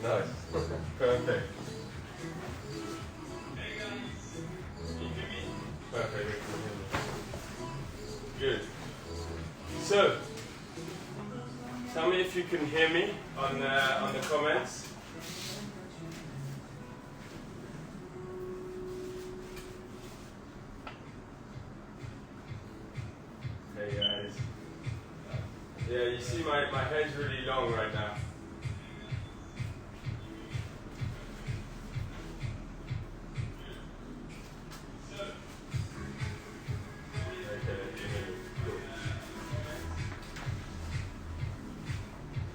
Nice. Perfect. Perfect. Good. So, tell me if you can hear me on the comments. Hey guys. Yeah, you see my head's really long right now.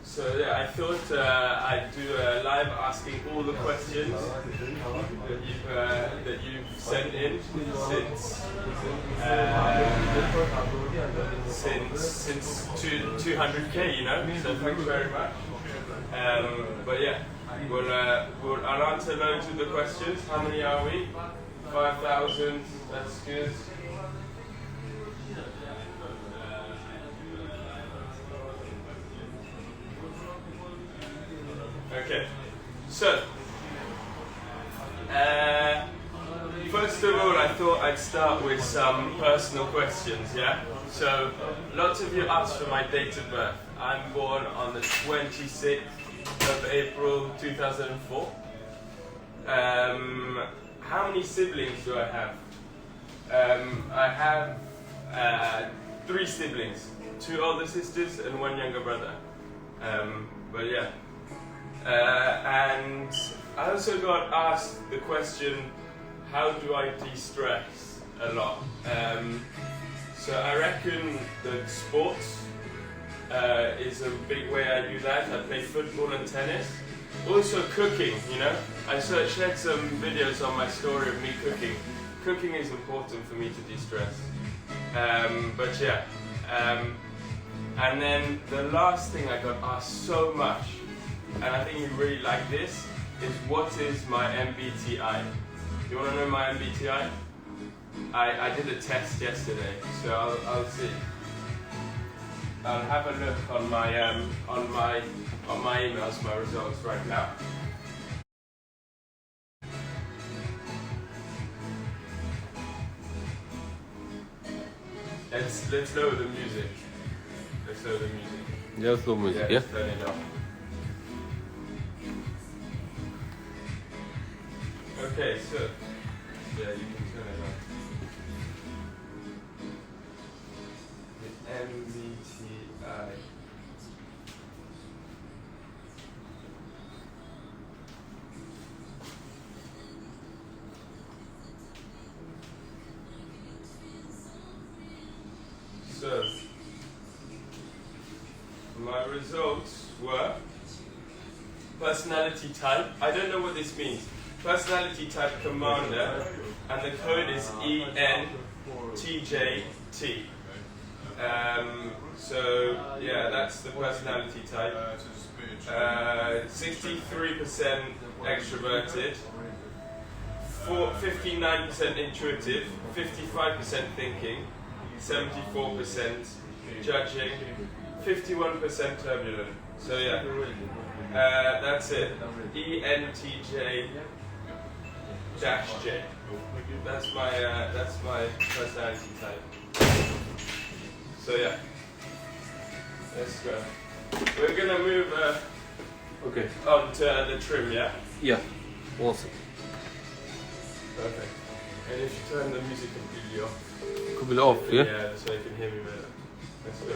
So yeah, I thought I'd do a live asking all the questions that you've sent in since 200k, you know. So thank you very much. But yeah, I'll answer loads of the questions. How many are we? 5,000. That's good. Okay, so first of all, I thought I'd start with some personal questions, yeah? So, lots of you asked for my date of birth. I'm born on the 26th of April 2004. How many siblings do I have? I have 3 siblings, 2 older sisters and 1 younger brother. But yeah. And I also got asked the question, how do I de-stress a lot? So I reckon that sports is a big way I do that. I play football and tennis. Also cooking, you know. I shared some videos on my story of me cooking. Cooking is important for me to de-stress. But yeah. And then the last thing I got asked so much, and I think you really like this, is what is my MBTI? You want to know my MBTI? I did a test yesterday, so I'll see. I'll have a look on my emails, my results right now. Let's lower the music. Let's lower the music. Yeah, let's lower music. Yeah. Turn it up. Okay, so yeah, you can turn it on. The MBTI. So my results were personality type. I don't know what this means. Personality type commander, and the code is ENTJT. So yeah, that's the personality type. 63% extroverted, 59% intuitive, 55% thinking, 74% judging, 51% turbulent. So yeah, that's it. ENTJ. -J. That's my personality type. So yeah, let's go. We're gonna move on to the trim, yeah? Yeah, awesome. Perfect. And if you turn the music completely off. Completely off, yeah? Yeah, so you can hear me better. Let's go.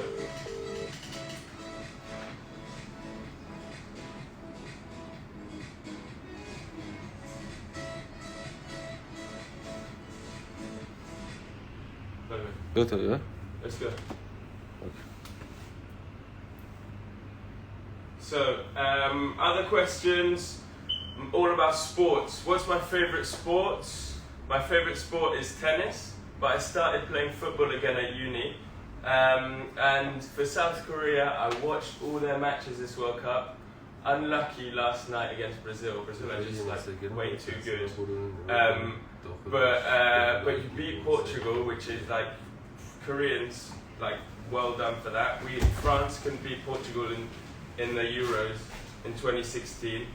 Good, yeah? Let's go. Okay. So, other questions, all about sports. What's my favorite sports? My favorite sport is tennis, but I started playing football again at uni. And for South Korea, I watched all their matches this World Cup. Unlucky last night against Brazil. Brazil are just like way too good. But you beat Portugal, which is like Koreans, like well done for that. France can beat Portugal in the Euros in 2016.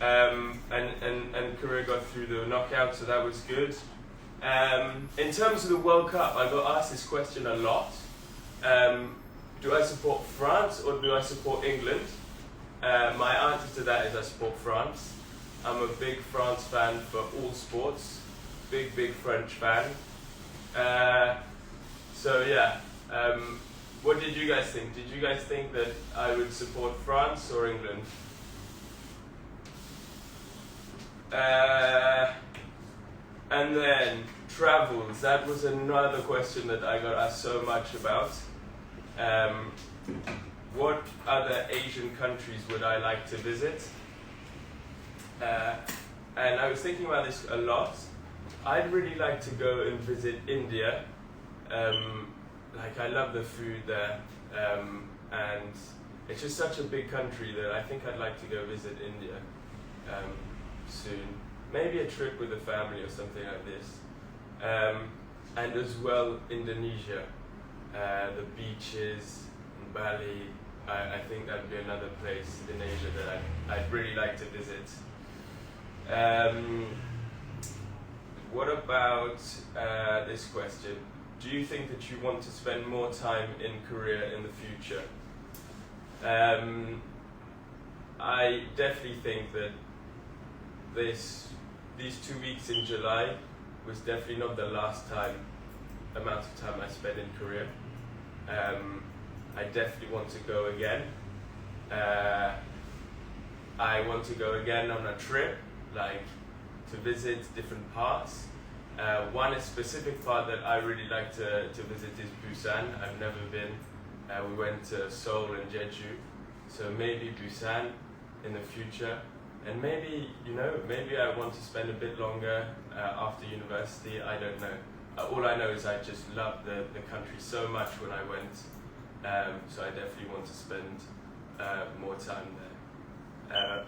and Korea got through the knockout, so that was good. In terms of the World Cup, I got asked this question a lot. Do I support France or do I support England? My answer to that is I support France. I'm a big France fan for all sports. Big French fan. So yeah, what did you guys think? Did you guys think that I would support France or England? And then travels. That was another question that I got asked so much about. What other Asian countries would I like to visit? And I was thinking about this a lot. I'd really like to go and visit India. Like I love the food there, and it's just such a big country that I think I'd like to go visit India soon. Maybe a trip with the family or something like this. And as well, Indonesia, the beaches, in Bali. I think that'd be another place in Asia that I'd really like to visit. What about this question? Do you think that you want to spend more time in Korea in the future? I definitely think that these 2 weeks in July was definitely not the last amount of time I spent in Korea. I definitely want to go again. I want to go again on a trip, like to visit different parts. One specific part that I really like to visit is Busan. I've never been. We went to Seoul and Jeju, so maybe Busan in the future. And maybe, maybe I want to spend a bit longer after university. I don't know. All I know is I just loved the country so much when I went. So I definitely want to spend more time there.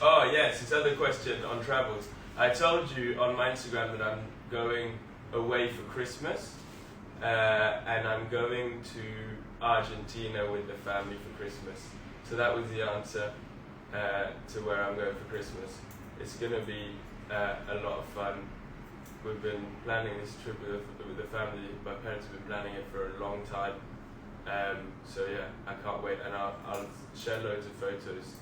Oh yes, this other question on travels. I told you on my Instagram that I'm going away for Christmas, and I'm going to Argentina with the family for Christmas. So that was the answer to where I'm going for Christmas. It's going to be a lot of fun. We've been planning this trip with the family. My parents have been planning it for a long time. So yeah, I can't wait, and I'll share loads of photos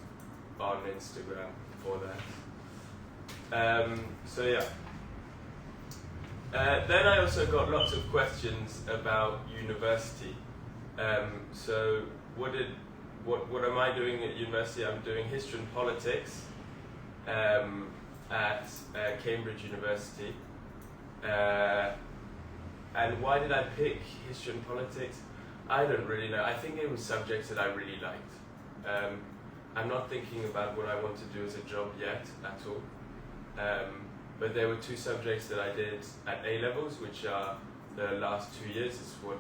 on Instagram for that. So yeah. Then I also got lots of questions about university. So what am I doing at university? I'm doing history and politics at Cambridge University. And why did I pick history and politics? I don't really know. I think it was subjects that I really liked. I'm not thinking about what I want to do as a job yet at all. But there were 2 subjects that I did at A levels, which are the last 2 years. It's what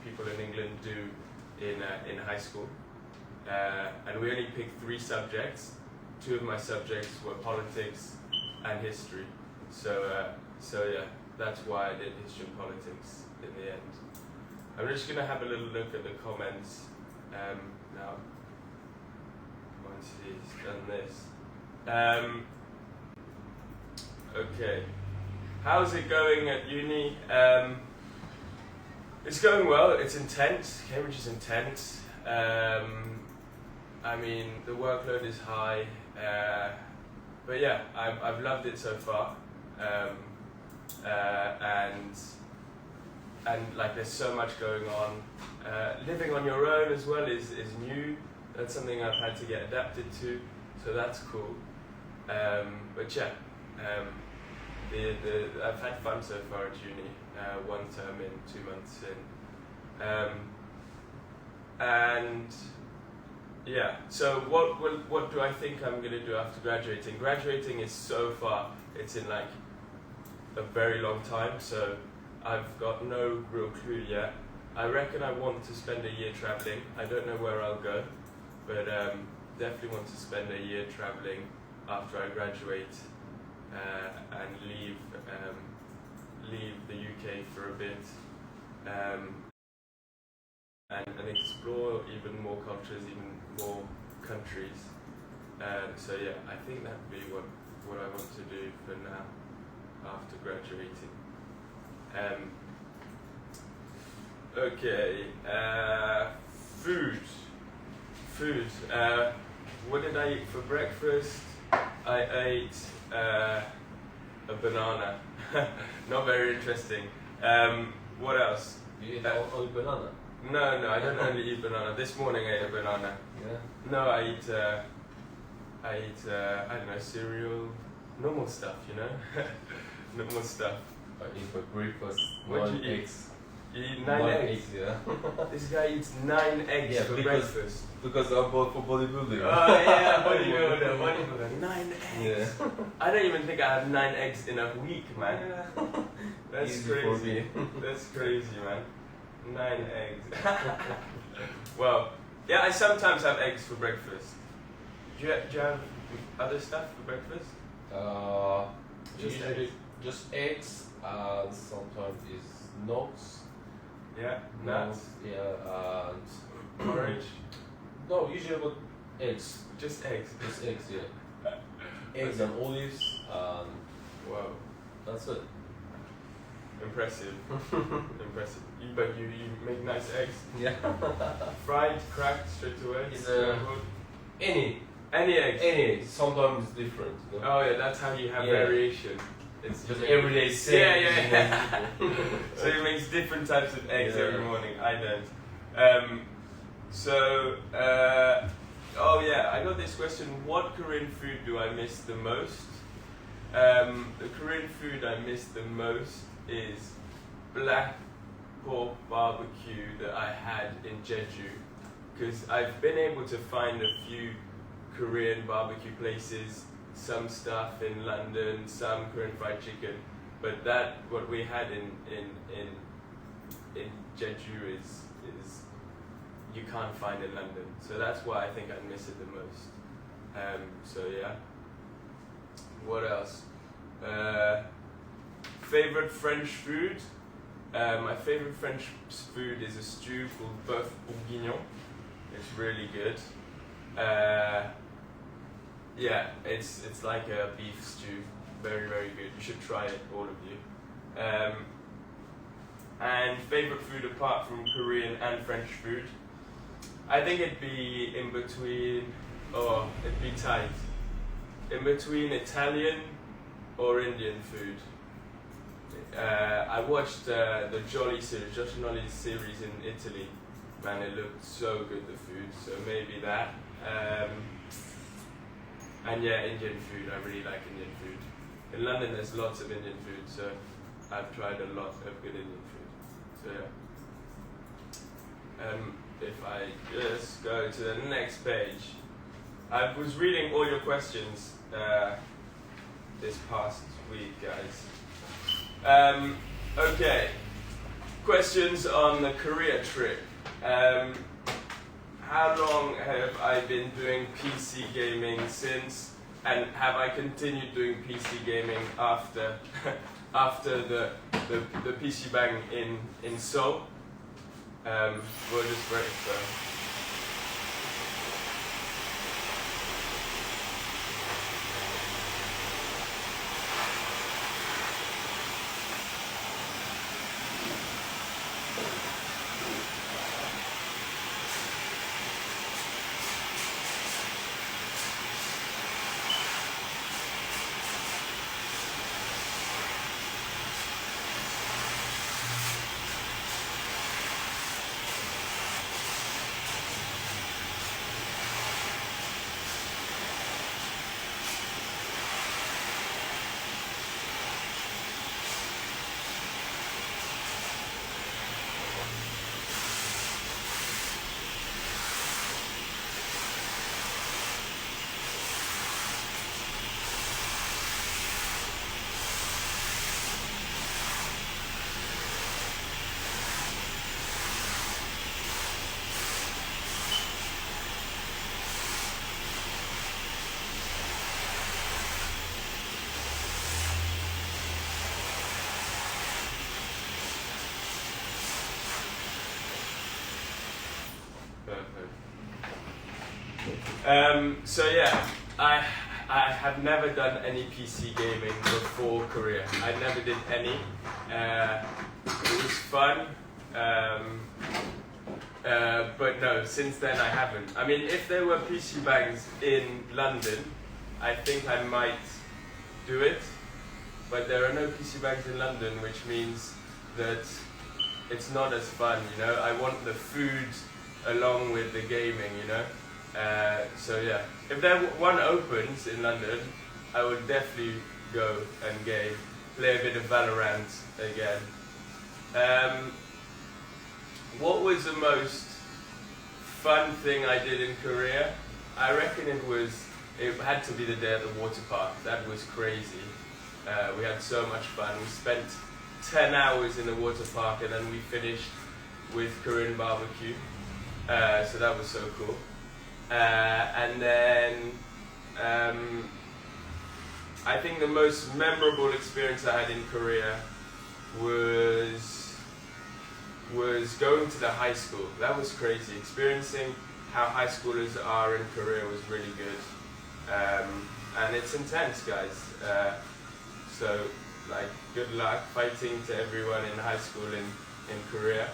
people in England do in high school. And we only picked 3 subjects. 2 of my subjects were politics and history. So yeah, that's why I did history and politics in the end. I'm just gonna have a little look at the comments now. Once he's done this. Okay. How's it going at uni? It's going well. It's intense. Cambridge is intense. I mean, the workload is high. But yeah, I've loved it so far. And like there's so much going on. Living on your own as well is new. That's something I've had to get adapted to, so that's cool. But yeah, I've had fun so far at uni. 1 term in, 2 months in. And yeah, so what do I think I'm going to do after graduating? Graduating is so far, it's in like a very long time, so I've got no real clue yet. I reckon I want to spend a year traveling. I don't know where I'll go, but definitely want to spend a year traveling after I graduate and leave the UK for a bit. and explore even more cultures, even more countries. So yeah, I think that would be what I want to do for now after graduating. Okay, food. What did I eat for breakfast? I ate a banana. Not very interesting. What else? You eat only banana? No, I don't only eat banana. This morning I ate a banana. Yeah. No, I eat I don't know, cereal, normal stuff, you know, normal stuff. I eat for breakfast. What do 9 you eat? eggs. You eat 9 eggs? Yeah. This guy eats 9 eggs Yeah, for because- breakfast. Because I'm both for bodybuilding. Oh yeah, bodybuilder. 9 eggs. Yeah. I don't even think I have 9 eggs in a week, man. That's Easy for crazy. me. That's crazy, man. 9 eggs. Well, yeah, I sometimes have eggs for breakfast. Do you have other stuff for breakfast? Just Usually eggs. Just eggs and sometimes is nuts. Yeah, nuts, Yeah, and porridge, no, usually about eggs. just eggs. Just eggs, yeah. Eggs and olives, and Wow, that's it. impressive, impressive. But you make nice eggs. Yeah. Fried, cracked straight away. It's, scrambled. Any eggs. eggs. Sometimes it's different. You know? Oh yeah, that's how you have Yeah. variation. It's Just every day same. Yeah. So he makes different types of eggs Yeah. every morning. I don't. Oh yeah, I got this question. What Korean food do I miss the most? The Korean food I miss the most is black pork barbecue that I had in Jeju. Because I've been able to find a few Korean barbecue places, some stuff in London, some Korean fried chicken, but what we had in Jeju is you can't find in London. So that's why I think I miss it the most. So yeah. What else? Favorite French food? My favorite French food is a stew called bœuf bourguignon. It's really good. Yeah, it's like a beef stew. Very, very good. You should try it, all of you. And favorite food apart from Korean and French food? I think it'd be in between, it'd be tight. In between Italian or Indian food. I watched the Josh and Ollie's series in Italy. Man, it looked so good, the food. So maybe that. And yeah, Indian food. I really like Indian food. In London, there's lots of Indian food, so I've tried a lot of good Indian food. So yeah. If I just go to the next page, I was reading all your questions this past week, guys. Okay, questions on the Korea trip. How long have I been doing PC gaming since, and have I continued doing PC gaming after after the PC bang in Seoul? We'll just break it down. So yeah, I have never done any PC gaming before Korea. I never did any. It was fun. But no, since then I haven't. I mean, if there were PC bangs in London, I think I might do it. But there are no PC bangs in London, which means that it's not as fun, you know. I want the food along with the gaming, you know. So yeah, if one opens in London, I would definitely go and play a bit of Valorant again. What was the most fun thing I did in Korea? I reckon it had to be the day at the water park. That was crazy. We had so much fun. We spent 10 hours in the water park and then we finished with Korean barbecue. So that was so cool. And then I think the most memorable experience I had in Korea was going to the high school. That was crazy. Experiencing how high schoolers are in Korea was really good. And it's intense, guys. So, like, good luck fighting to everyone in high school in Korea.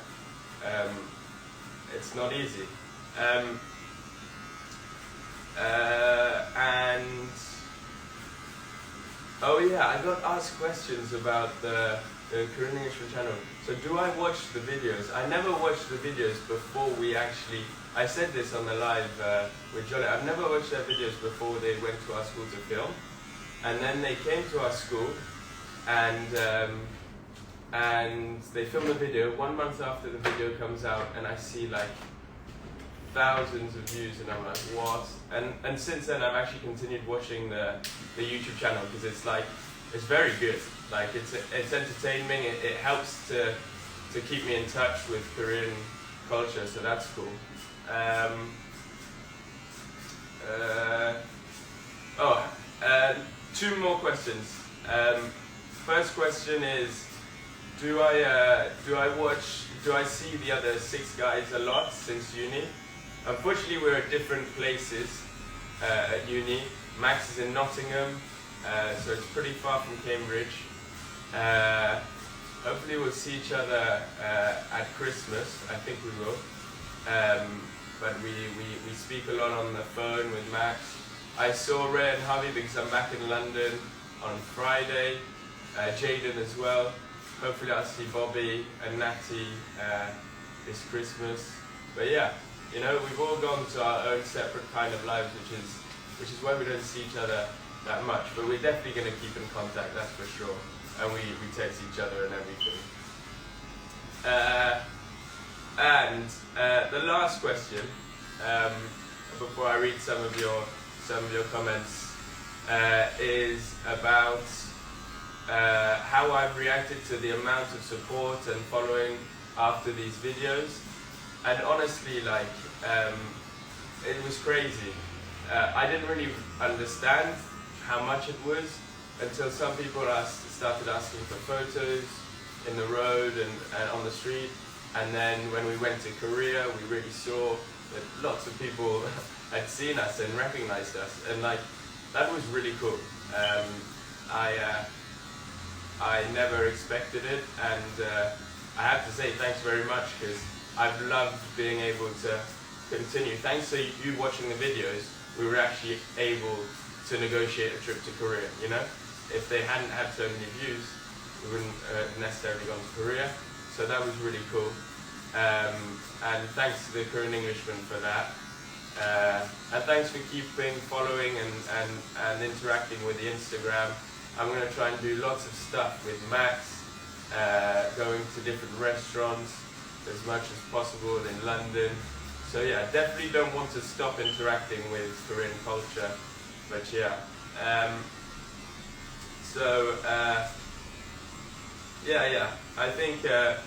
It's not easy. And oh yeah, I got asked questions about the Korean Englishman channel. So do I watch the videos? I never watched the videos before I said this on the live with Jolly. I've never watched their videos before they went to our school to film. And then they came to our school and they filmed a video 1 month after the video comes out, and I see like thousands of views, and I'm like, what? And since then I've actually continued watching the YouTube channel because it's very good. Like it's entertaining. It helps to keep me in touch with Korean culture, so that's cool. Two more questions. First question is, do I see the other 6 guys a lot since uni? Unfortunately, we're at different places at uni. Max is in Nottingham, so it's pretty far from Cambridge. Hopefully we'll see each other at Christmas. I think we will. But we speak a lot on the phone with Max. I saw Ray and Harvey because I'm back in London on Friday. Jaden as well. Hopefully I'll see Bobby and Natty this Christmas. But yeah, you know, we've all gone to our own separate kind of lives, which is why we don't see each other that much. But we're definitely going to keep in contact, that's for sure. And we text each other and everything. The last question, before I read some of your comments, is about how I've reacted to the amount of support and following after these videos. And honestly, like, it was crazy. I didn't really understand how much it was until some people started asking for photos in the road and on the street. And then when we went to Korea, we really saw that lots of people had seen us and recognized us, and like, that was really cool. I never expected it, and I have to say thanks very much, because I've loved being able to continue. Thanks to you watching the videos, we were actually able to negotiate a trip to Korea, you know? If they hadn't had so many views, we wouldn't necessarily gone to Korea. So that was really cool. And thanks to the Korean Englishman for that. And thanks for following and interacting with the Instagram. I'm going to try and do lots of stuff with Max, going to different restaurants as much as possible in London. So yeah, definitely don't want to stop interacting with Korean culture. But yeah. Yeah, I think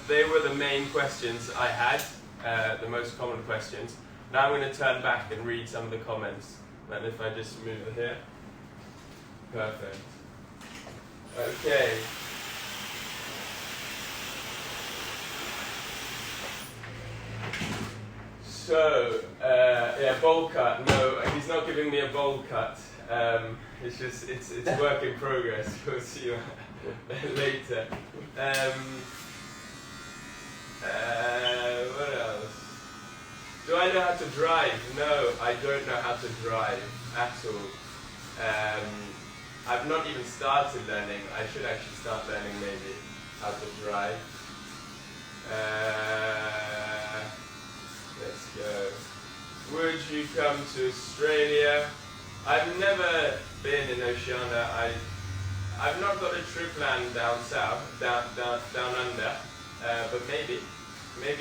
they were the main questions I had, the most common questions. Now I'm going to turn back and read some of the comments. And if I just move it here. Perfect. Okay. So, Yeah, bowl cut. No, he's not giving me a bowl cut. It's just it's work in progress. We'll see you later. What else? Do I know how to drive? No, I don't know how to drive at all. I've not even started learning. I should actually start learning maybe how to drive. Let's go. Would you come to Australia? I've never been in Oceania. I've not got a trip planned down south, down under, but maybe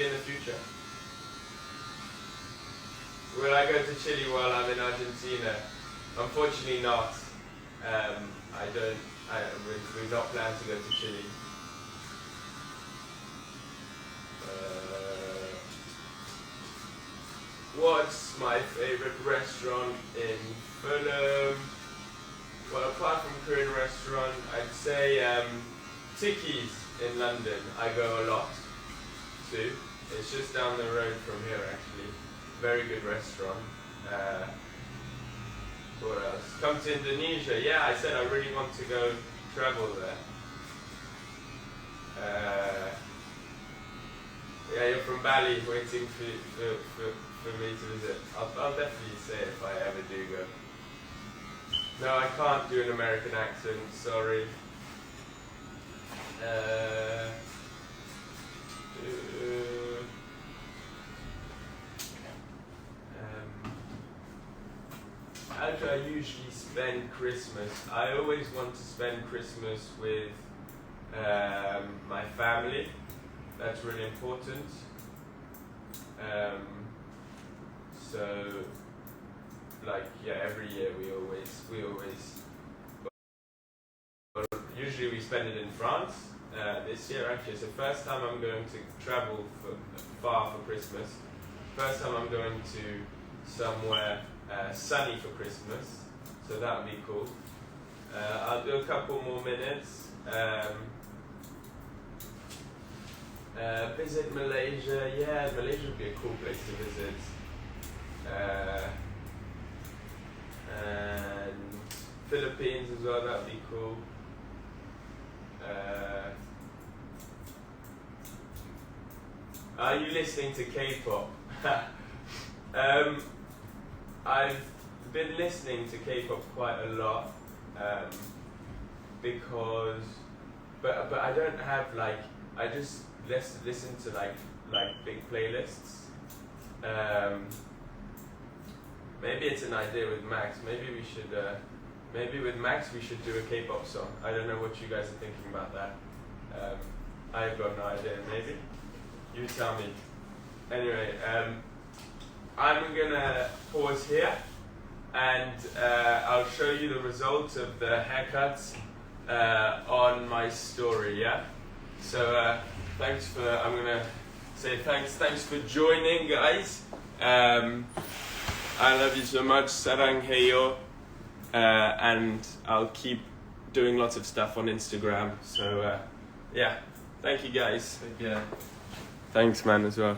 in the future. Will I go to Chile while I'm in Argentina? Unfortunately not. We've not planned to go to Chile. What's my favorite restaurant in Fulham? Well, apart from Korean restaurant, I'd say Tiki's in London. I go a lot to. It's just down the road from here actually. Very good restaurant. What else? Come to Indonesia. Yeah, I said I really want to go travel there. Yeah, you're from Bali, waiting for me to visit. I'll definitely say it if I ever do go. No, I can't do an American accent, sorry. How do I usually spend Christmas? I always want to spend Christmas with my family. That's really important. So, like, yeah, every year we always. Usually we spend it in France. This year, actually, it's the first time I'm going to travel far for Christmas. First time I'm going to somewhere sunny for Christmas. So that would be cool. I'll do a couple more minutes. Visit Malaysia. Yeah, Malaysia would be a cool place to visit. And Philippines as well, that would be cool. Are you listening to K-pop? I've been listening to K-pop quite a lot because, but I don't have I just listen to like big playlists. Maybe it's an idea with Max. Maybe we should. Maybe with Max we should do a K-pop song. I don't know what you guys are thinking about that. I've got no idea. Maybe you tell me. Anyway, I'm gonna pause here, and I'll show you the results of the haircuts on my story. Yeah. So I'm gonna say thanks for joining, guys. I love you so much, sarang heyo, and I'll keep doing lots of stuff on Instagram. So yeah, thank you guys. Yeah. Thanks, man, as well.